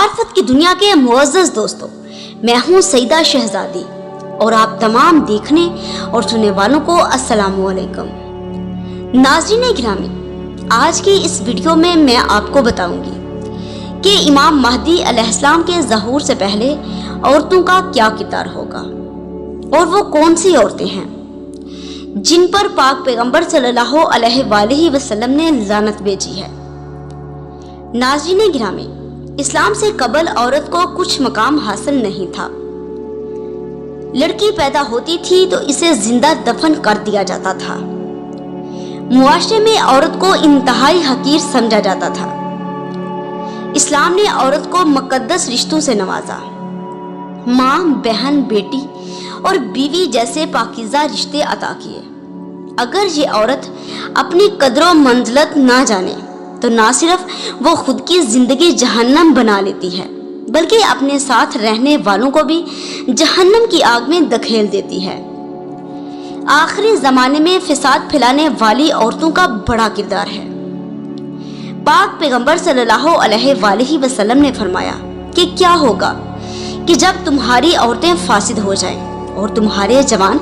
معرفت کی دنیا کے معزز دوستوں، میں ہوں سیدہ شہزادی اور آپ تمام دیکھنے اور سننے والوں کو السلام علیکم۔ ناظرین گرامی، آج کی اس ویڈیو میں آپ کو بتاؤں گی کہ امام مہدی علیہ السلام کے ظہور سے پہلے عورتوں کا کیا کردار ہوگا اور وہ کون سی عورتیں ہیں جن پر پاک پیغمبر صلی اللہ علیہ وآلہ وسلم نے لعنت بھیجی ہے۔ ناظرین گرامی، اسلام سے قبل عورت کو کچھ مقام حاصل نہیں تھا۔ لڑکی پیدا ہوتی تھی تو اسے زندہ دفن کر دیا جاتا تھا۔ معاشرے میں عورت کو انتہائی حقیر سمجھا جاتا تھا۔ اسلام نے عورت کو مقدس رشتوں سے نوازا۔ ماں، بہن، بیٹی اور بیوی جیسے پاکیزہ رشتے عطا کیے۔ اگر یہ عورت اپنی قدر و منزلت نہ جانے تو نہ صرف وہ خود کی زندگی جہنم بنا لیتی ہے بلکہ اپنے ساتھ رہنے والوں کو بھی جہنم کی آگ میں دھکیل دیتی ہے۔ آخری زمانے میں فساد پھیلانے والی عورتوں کا بڑا کردار ہے۔ پاک پیغمبر صلی اللہ علیہ وآلہ وسلم نے فرمایا کہ کیا ہوگا کہ جب تمہاری عورتیں فاسد ہو جائیں اور تمہارے جوان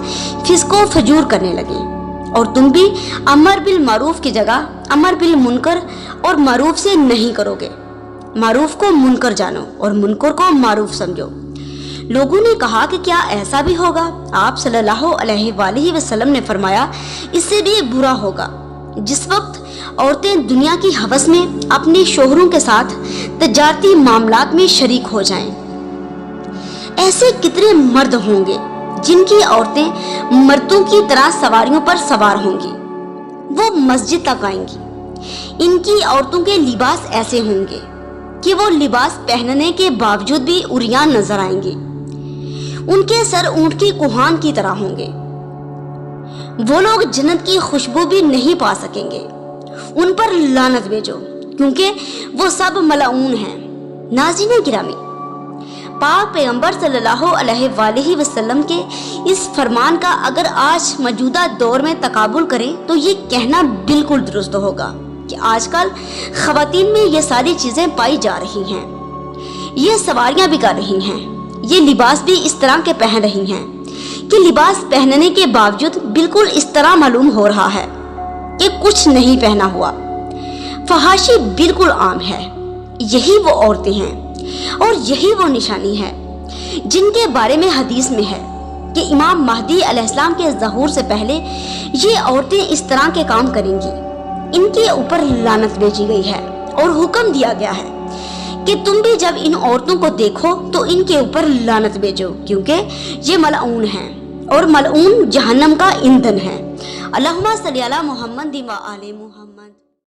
فسق و فجور کرنے لگیں اور تم بھی امر بالمعروف کی جگہ امر بالمنکر اور معروف سے نہیں کرو گے۔ معروف کو منکر جانو اور منکر کو معروف سمجھو۔ لوگوں نے کہا کہ کیا ایسا بھی ہوگا؟ آپ صلی اللہ علیہ وآلہ وسلم نے فرمایا اس سے بھی برا ہوگا جس وقت عورتیں دنیا کی ہوس میں اپنے شوہروں کے ساتھ تجارتی معاملات میں شریک ہو جائیں۔ ایسے کتنے مرد ہوں گے جن کی عورتیں مردوں کی طرح سواریوں پر سوار ہوں گی، وہ مسجد تک آئیں گی۔ ان کی عورتوں کے لباس ایسے ہوں گے کہ وہ لباس پہننے کے باوجود بھی عریاں نظر آئیں گی۔ ان کے سر اونٹ کی کوہان کی طرح ہوں گے۔ وہ لوگ جنت کی خوشبو بھی نہیں پا سکیں گے۔ ان پر لعنت بھیجو کیونکہ وہ سب ملعون ہیں۔ ناظرین گرامی، پاک پیغمبر صلی اللہ علیہ وآلہ وسلم کے اس فرمان کا اگر آج موجودہ دور میں تقابل کریں تو یہ کہنا بالکل درست ہوگا کہ آج کل خواتین میں یہ ساری چیزیں پائی جا رہی ہیں۔ یہ سواریاں بھی کر رہی ہیں، یہ لباس بھی اس طرح کے پہن رہی ہیں کہ لباس پہننے کے باوجود بالکل اس طرح معلوم ہو رہا ہے کہ کچھ نہیں پہنا ہوا۔ فحاشی بالکل عام ہے۔ یہی وہ عورتیں ہیں اور یہی وہ نشانی ہے جن کے بارے میں حدیث میں ہے کہ امام مہدی علیہ السلام کے ظہور سے پہلے یہ عورتیں اس طرح کے کام کریں گی۔ ان کے اوپر لعنت بھیجی گئی ہے اور حکم دیا گیا ہے کہ تم بھی جب ان عورتوں کو دیکھو تو ان کے اوپر لعنت بھیجو کیونکہ یہ ملعون ہیں اور ملعون جہنم کا ایندھن ہے۔ اللہم صلی علی محمد و آل محمد۔